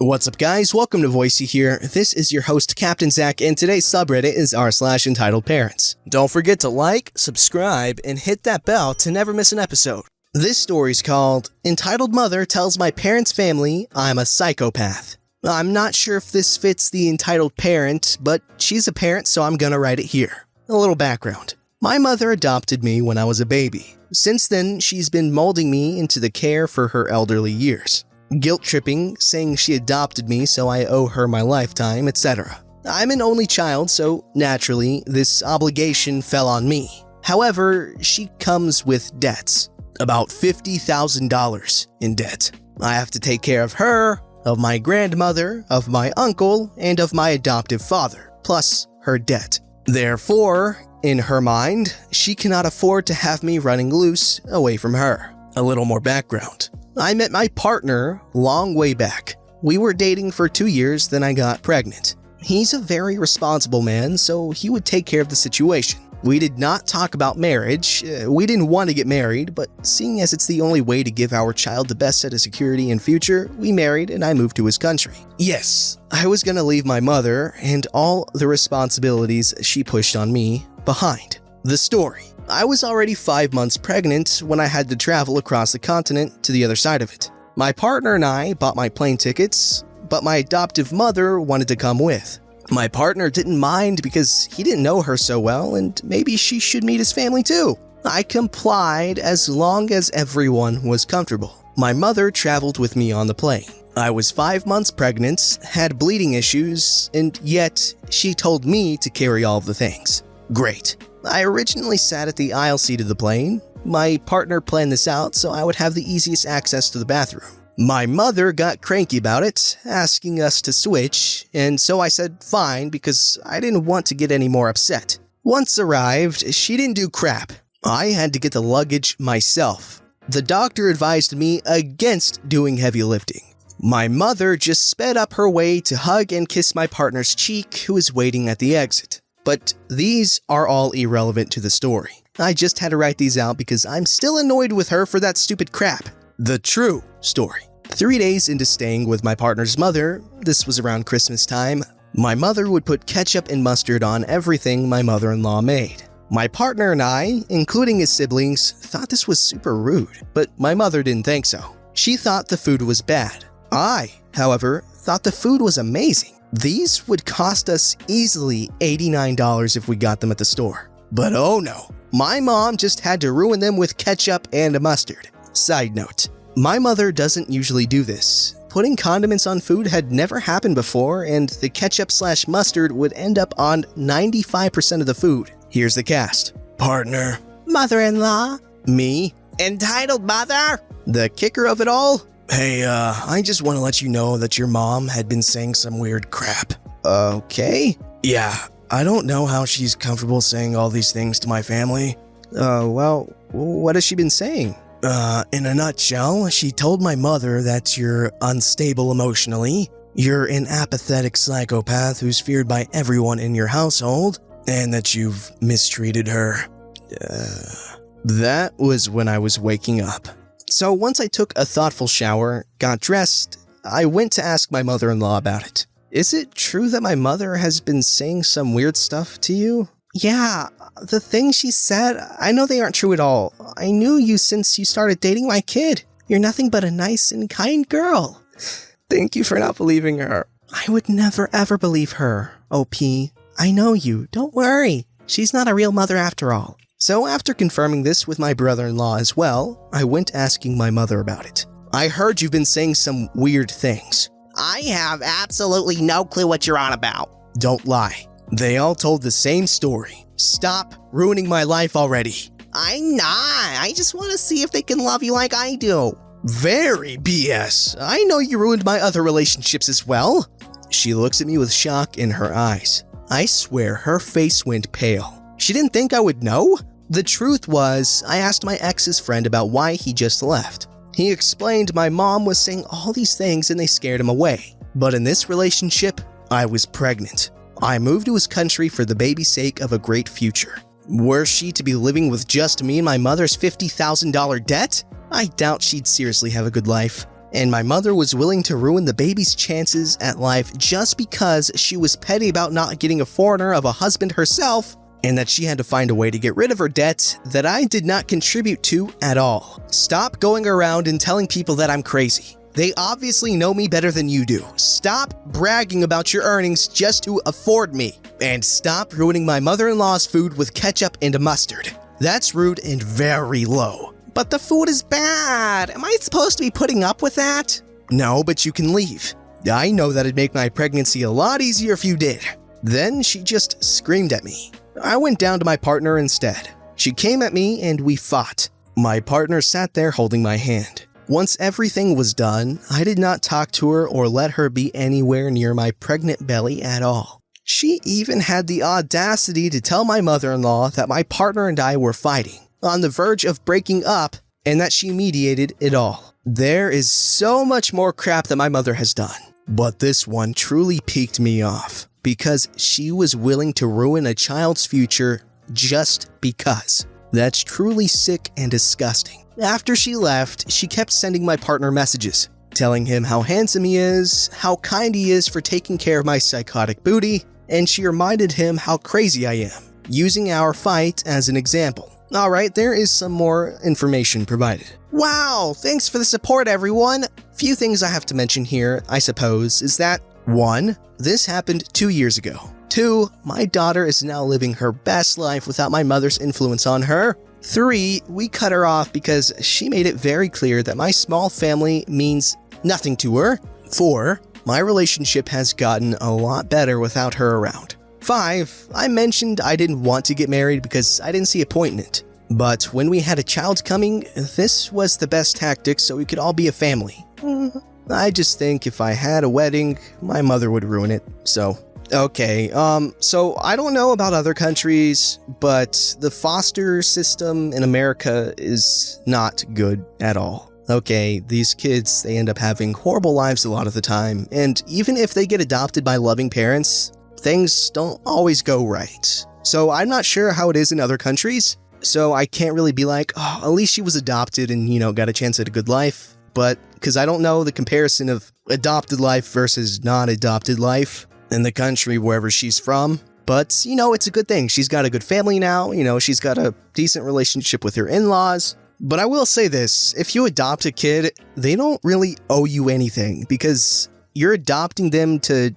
What's up guys, welcome to Voicey here. This is your host Captain Zach and today's subreddit is r/EntitledParents. Don't forget to like, subscribe, and hit that bell to never miss an episode. This story's called Entitled Mother Tells My Parents' Family I'm a Psychopath. I'm not sure if this fits the entitled parent, but she's a parent so I'm gonna write it here. A little background. My mother adopted me when I was a baby. Since then, she's been molding me into the care for her elderly years. Guilt-tripping, saying she adopted me so I owe her my lifetime, etc. I'm an only child, so naturally, this obligation fell on me. However, she comes with debts. About $50,000 in debt. I have to take care of her, of my grandmother, of my uncle, and of my adoptive father, plus her debt. Therefore, in her mind, she cannot afford to have me running loose away from her. A little more background. I met my partner long way back. We were dating for 2 years, then I got pregnant. He's a very responsible man, so he would take care of the situation. We did not talk about marriage. We didn't want to get married, but seeing as it's the only way to give our child the best set of security and future, we married and I moved to his country. Yes, I was gonna leave my mother and all the responsibilities she pushed on me behind. The story. I was already 5 months pregnant when I had to travel across the continent to the other side of it. My partner and I bought my plane tickets, but my adoptive mother wanted to come with. My partner didn't mind because he didn't know her so well and maybe she should meet his family too. I complied as long as everyone was comfortable. My mother traveled with me on the plane. I was 5 months pregnant, had bleeding issues, and yet she told me to carry all of the things. Great. I originally sat at the aisle seat of the plane. My partner planned this out so I would have the easiest access to the bathroom. My mother got cranky about it, asking us to switch, and so I said fine because I didn't want to get any more upset. Once arrived, she didn't do crap. I had to get the luggage myself. The doctor advised me against doing heavy lifting. My mother just sped up her way to hug and kiss my partner's cheek, who was waiting at the exit. But these are all irrelevant to the story. I just had to write these out because I'm still annoyed with her for that stupid crap. The true story. 3 days into staying with my partner's mother, this was around Christmas time, my mother would put ketchup and mustard on everything my mother-in-law made. My partner and I, including his siblings, thought this was super rude, but my mother didn't think so. She thought the food was bad. I, however, thought the food was amazing. These would cost us easily $89 if we got them at the store. But oh no, my mom just had to ruin them with ketchup and mustard. Side note, my mother doesn't usually do this. Putting condiments on food had never happened before and the ketchup/mustard would end up on 95% of the food. Here's the cast. Partner. Mother-in-law. Me. Entitled mother. The kicker of it all. Hey, I just want to let you know that your mom had been saying some weird crap. Okay? Yeah, I don't know how she's comfortable saying all these things to my family. Well, what has she been saying? In a nutshell, she told my mother that you're unstable emotionally, you're an apathetic psychopath who's feared by everyone in your household, and that you've mistreated her. That was when I was waking up. So once I took a thoughtful shower, got dressed, I went to ask my mother-in-law about it. Is it true that my mother has been saying some weird stuff to you? Yeah, the things she said, I know they aren't true at all. I knew you since you started dating my kid. You're nothing but a nice and kind girl. Thank you for not believing her. I would never ever believe her, OP. I know you, don't worry. She's not a real mother after all. So after confirming this with my brother-in-law as well, I went asking my mother about it. I heard you've been saying some weird things. I have absolutely no clue what you're on about. Don't lie. They all told the same story. Stop ruining my life already. I'm not. I just want to see if they can love you like I do. Very BS. I know you ruined my other relationships as well. She looks at me with shock in her eyes. I swear her face went pale. She didn't think I would know? The truth was, I asked my ex's friend about why he just left. He explained my mom was saying all these things and they scared him away. But in this relationship, I was pregnant. I moved to his country for the baby's sake of a great future. Were she to be living with just me and my mother's $50,000 debt? I doubt she'd seriously have a good life. and my mother was willing to ruin the baby's chances at life just because she was petty about not getting a foreigner of a husband herself, and that she had to find a way to get rid of her debt that I did not contribute to at all. Stop going around and telling people that I'm crazy. They obviously know me better than you do. Stop bragging about your earnings just to afford me. And stop ruining my mother-in-law's food with ketchup and mustard. That's rude and very low. But the food is bad. Am I supposed to be putting up with that? No, but you can leave. I know that'd make my pregnancy a lot easier if you did. Then she just screamed at me. I went down to my partner instead. She came at me and we fought. My partner sat there holding my hand. Once everything was done, I did not talk to her or let her be anywhere near my pregnant belly at all. She even had the audacity to tell my mother-in-law that my partner and I were fighting, on the verge of breaking up, and that she mediated it all. There is so much more crap that my mother has done, but this one truly piqued me off, because she was willing to ruin a child's future just because. That's truly sick and disgusting. After she left, she kept sending my partner messages, telling him how handsome he is, how kind he is for taking care of my psychotic booty, and she reminded him how crazy I am, using our fight as an example. Alright, there is some more information provided. Wow, thanks for the support, everyone! Few things I have to mention here, I suppose, is that 1. This happened 2 years ago. 2. My daughter is now living her best life without my mother's influence on her. 3. We cut her off because she made it very clear that my small family means nothing to her. 4. My relationship has gotten a lot better without her around. 5. I mentioned I didn't want to get married because I didn't see a point in it. But when we had a child coming, this was the best tactic so we could all be a family. I just think if I had a wedding, my mother would ruin it, so... Okay, so I don't know about other countries, but the foster system in America is not good at all. Okay, these kids, they end up having horrible lives a lot of the time, and even if they get adopted by loving parents, things don't always go right. So I'm not sure how it is in other countries, so I can't really be like, oh, at least she was adopted and, got a chance at a good life, but because I don't know the comparison of adopted life versus non-adopted life in the country wherever she's from. But, it's a good thing. She's got a good family now, she's got a decent relationship with her in-laws. But I will say this, if you adopt a kid, they don't really owe you anything because you're adopting them to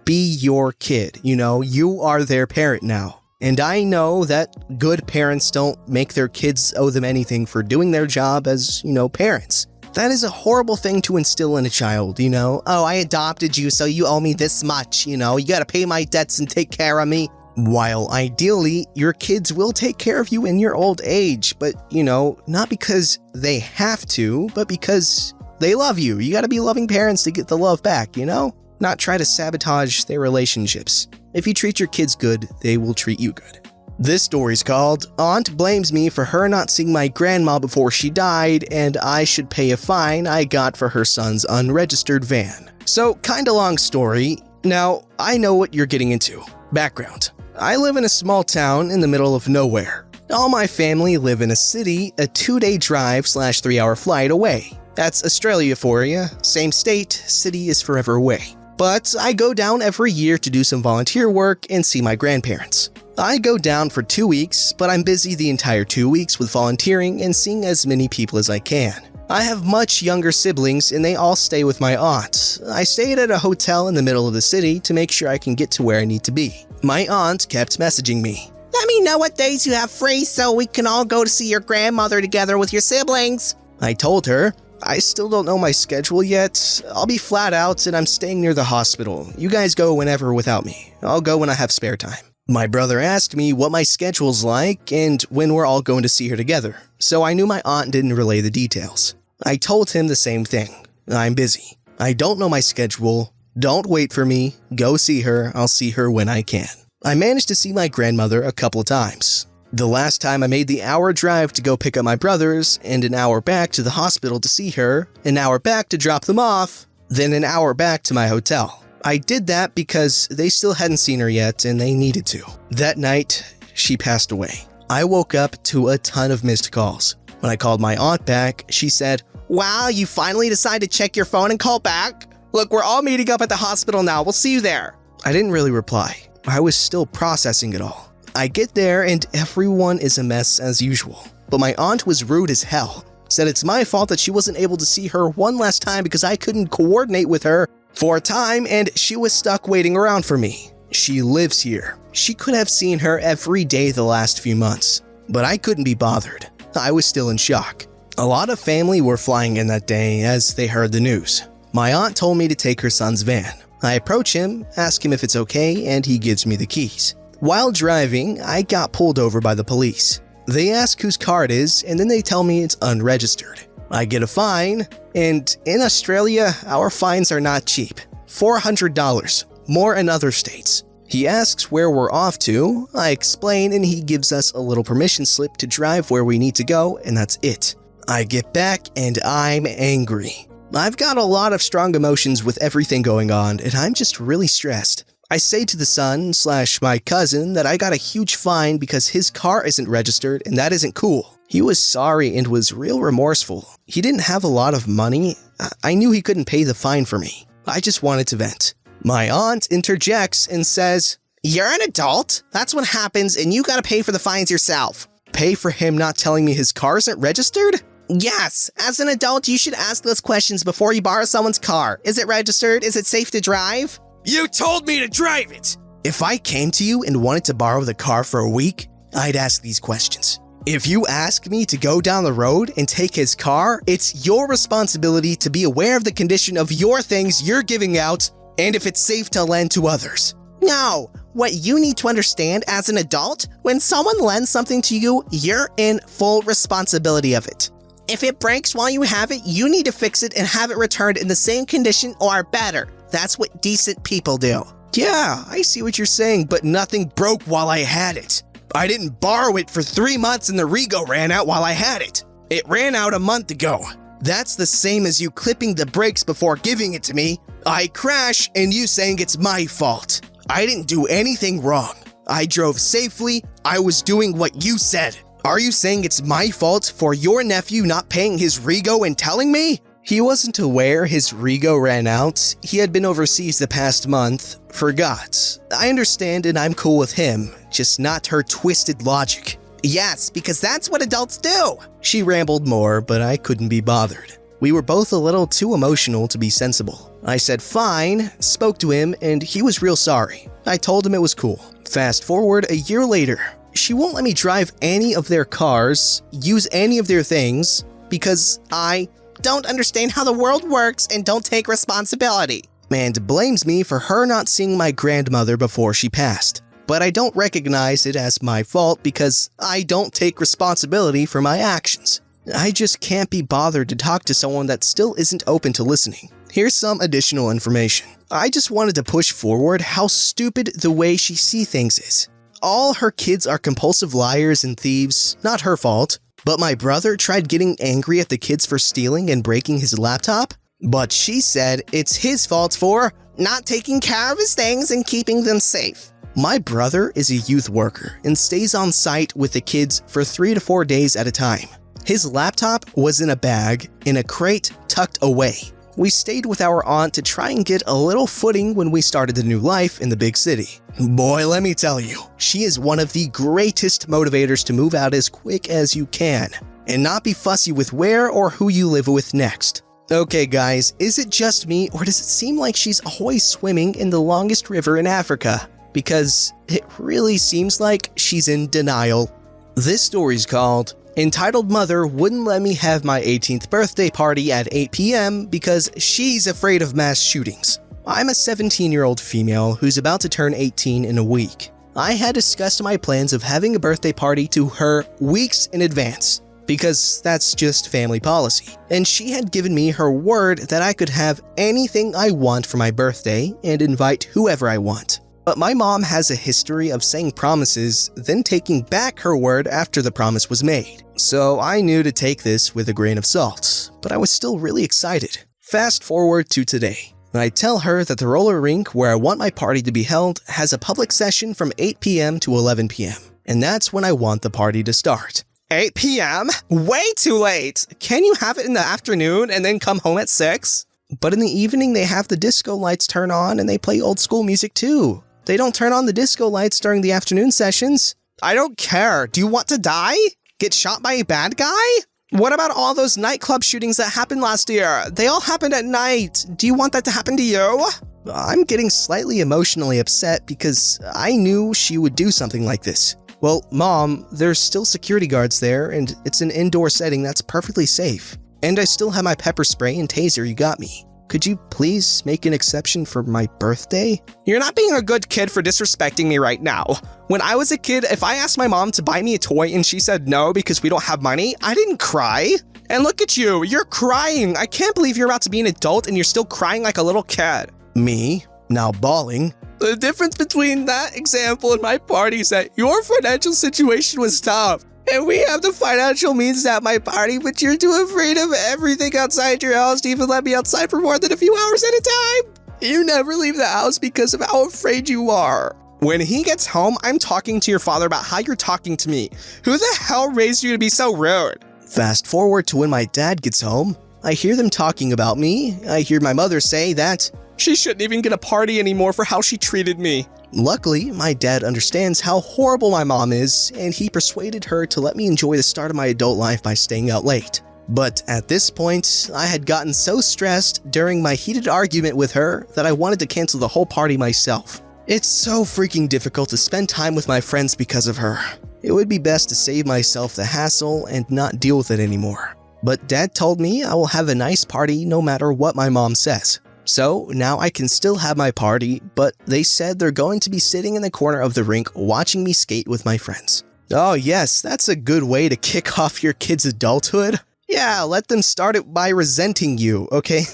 be your kid, you are their parent now. And I know that good parents don't make their kids owe them anything for doing their job as, parents. That is a horrible thing to instill in a child, Oh, I adopted you, so you owe me this much, you gotta pay my debts and take care of me. While ideally, your kids will take care of you in your old age, but, not because they have to, but because they love you. You gotta be loving parents to get the love back, Not try to sabotage their relationships. If you treat your kids good, they will treat you good. This story's called, Aunt Blames Me for Her Not Seeing My Grandma Before She Died, and I Should Pay a Fine I Got for Her Son's Unregistered Van. So, kinda long story. Now, I know what you're getting into. Background. I live in a small town in the middle of nowhere. All my family live in a city, a 2-day drive / 3-hour flight away. That's Australia for you. Same state, city is forever away. But I go down every year to do some volunteer work and see my grandparents. I go down for 2 weeks, but I'm busy the entire 2 weeks with volunteering and seeing as many people as I can. I have much younger siblings and they all stay with my aunt. I stayed at a hotel in the middle of the city to make sure I can get to where I need to be. My aunt kept messaging me. Let me know what days you have free so we can all go to see your grandmother together with your siblings. I told her, I still don't know my schedule yet. I'll be flat out and I'm staying near the hospital. You guys go whenever without me. I'll go when I have spare time. My brother asked me what my schedule's like and when we're all going to see her together, so I knew my aunt didn't relay the details. I told him the same thing. I'm busy. I don't know my schedule. Don't wait for me. Go see her. I'll see her when I can. I managed to see my grandmother a couple of times. The last time I made the hour drive to go pick up my brothers, and an hour back to the hospital to see her, an hour back to drop them off, then an hour back to my hotel. I did that because they still hadn't seen her yet and they needed to. That night, she passed away. I woke up to a ton of missed calls. When I called my aunt back, she said, Wow, you finally decided to check your phone and call back? Look, we're all meeting up at the hospital now. We'll see you there. I didn't really reply. I was still processing it all. I get there and everyone is a mess as usual. But my aunt was rude as hell. Said it's my fault that she wasn't able to see her one last time because I couldn't coordinate with her for a time and she was stuck waiting around for me. She lives here. She could have seen her every day the last few months. But I couldn't be bothered. I was still in shock. A lot of family were flying in that day as they heard the news. My aunt told me to take her son's van. I approach him, ask him if it's okay, and he gives me the keys. While driving, I got pulled over by the police. They ask whose car it is, and then they tell me it's unregistered. I get a fine, and in Australia, our fines are not cheap. $400, more in other states. He asks where we're off to, I explain, and he gives us a little permission slip to drive where we need to go, and that's it. I get back, and I'm angry. I've got a lot of strong emotions with everything going on, and I'm just really stressed. I say to the son/my cousin that I got a huge fine because his car isn't registered and that isn't cool. He was sorry and was real remorseful. He didn't have a lot of money. I knew he couldn't pay the fine for me. I just wanted to vent. My aunt interjects and says, "You're an adult. That's what happens and you gotta pay for the fines yourself." Pay for him not telling me his car isn't registered? Yes, as an adult you should ask those questions before you borrow someone's car. Is it registered? Is it safe to drive? You told me to drive it! If I came to you and wanted to borrow the car for a week, I'd ask these questions. If you ask me to go down the road and take his car, it's your responsibility to be aware of the condition of your things you're giving out and if it's safe to lend to others. No, what you need to understand as an adult, when someone lends something to you, you're in full responsibility of it. If it breaks while you have it, you need to fix it and have it returned in the same condition or better. That's what decent people do. Yeah, I see what you're saying, but nothing broke while I had it. I didn't borrow it for 3 months and the Rego ran out while I had it. It ran out a month ago. That's the same as you clipping the brakes before giving it to me. I crash and you saying it's my fault. I didn't do anything wrong. I drove safely. I was doing what you said. Are you saying it's my fault for your nephew not paying his Rego and telling me? He wasn't aware his Rego ran out. He had been overseas the past month. Forgot. I understand and I'm cool with him, just not her twisted logic. Yes, because that's what adults do. She rambled more, but I couldn't be bothered. We were both a little too emotional to be sensible. I said fine, spoke to him, and he was real sorry. I told him it was cool. Fast forward a year later. She won't let me drive any of their cars, use any of their things, because I don't understand how the world works and don't take responsibility. And blames me for her not seeing my grandmother before she passed. But I don't recognize it as my fault because I don't take responsibility for my actions. I just can't be bothered to talk to someone that still isn't open to listening. Here's some additional information. I just wanted to push forward how stupid the way she sees things is. All her kids are compulsive liars and thieves, not her fault. But my brother tried getting angry at the kids for stealing and breaking his laptop. But she said it's his fault for not taking care of his things and keeping them safe. My brother is a youth worker and stays on site with the kids for 3 to 4 days at a time. His laptop was in a bag in a crate tucked away. We stayed with our aunt to try and get a little footing when we started a new life in the big city. Boy, let me tell you, she is one of the greatest motivators to move out as quick as you can and not be fussy with where or who you live with next. Okay guys, is it just me or does it seem like she's always swimming in the longest river in Africa? Because it really seems like she's in denial. This story's called Entitled Mother Wouldn't Let Me Have My 18th Birthday Party at 8 p.m. because she's afraid of mass shootings. I'm a 17-year-old female who's about to turn 18 in a week. I had discussed my plans of having a birthday party to her weeks in advance, because that's just family policy. And she had given me her word that I could have anything I want for my birthday and invite whoever I want. But my mom has a history of saying promises, then taking back her word after the promise was made. So I knew to take this with a grain of salt, but I was still really excited. Fast forward to today. I tell her that the roller rink where I want my party to be held has a public session from 8 p.m. to 11 p.m. And that's when I want the party to start. 8 p.m.? Way too late! Can you have it in the afternoon and then come home at 6? But in the evening, they have the disco lights turn on and they play old school music too. They don't turn on the disco lights during the afternoon sessions. I don't care. Do you want to die? Get shot by a bad guy? What about all those nightclub shootings that happened last year? They all happened at night. Do you want that to happen to you? I'm getting slightly emotionally upset because I knew she would do something like this. Well, Mom, there's still security guards there, and it's an indoor setting that's perfectly safe. And I still have my pepper spray and taser you got me. Could you please make an exception for my birthday? You're not being a good kid for disrespecting me right now. When I was a kid, if I asked my mom to buy me a toy and she said no because we don't have money, I didn't cry. And look at you, you're crying. I can't believe you're about to be an adult and you're still crying like a little kid. Me? Now bawling? The difference between that example and my party is that your financial situation was tough. And we have the financial means at my party, but you're too afraid of everything outside your house to even let me outside for more than a few hours at a time. You never leave the house because of how afraid you are. When he gets home, I'm talking to your father about how you're talking to me. Who the hell raised you to be so rude? Fast forward to when my dad gets home. I hear them talking about me. I hear my mother say that she shouldn't even get a party anymore for how she treated me. Luckily, my dad understands how horrible my mom is, and he persuaded her to let me enjoy the start of my adult life by staying out late. But at this point, I had gotten so stressed during my heated argument with her that I wanted to cancel the whole party myself. It's so freaking difficult to spend time with my friends because of her. It would be best to save myself the hassle and not deal with it anymore. But Dad told me I will have a nice party no matter what my mom says. So now I can still have my party, but they said they're going to be sitting in the corner of the rink watching me skate with my friends. Oh yes, that's a good way to kick off your kid's adulthood. Yeah, let them start it by resenting you, okay?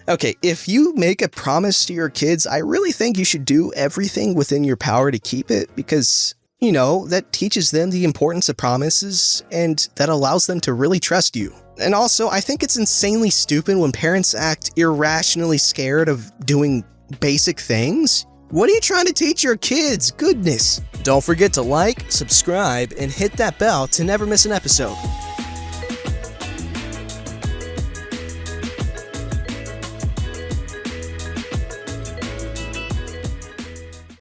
Okay, if you make a promise to your kids, I really think you should do everything within your power to keep it because, you know, that teaches them the importance of promises and that allows them to really trust you. And also, I think it's insanely stupid when parents act irrationally scared of doing basic things. What are you trying to teach your kids? Goodness. Don't forget to like, subscribe, and hit that bell to never miss an episode.